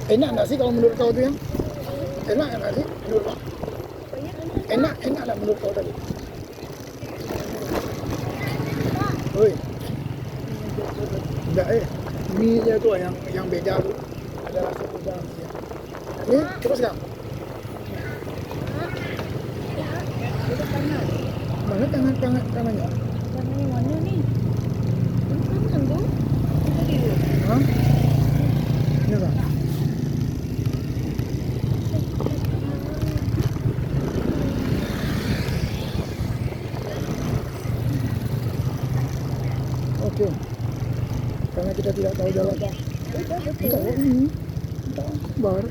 Enak nggak sih kalau menurut kau tuh yang? Enak nggak sih menurut kau? Enak nggak menurut kau tadi? Oi, enggak mie-nya tuh yang beda tuh ada rasa udang ya. Ini terus kan? Mana tangannya? Tangannya mana nih? Tangan tuh. Tadi dulu. Hah? Ini kan? Oke, karena kita tidak tahu jalan. Kita ini, kita bar.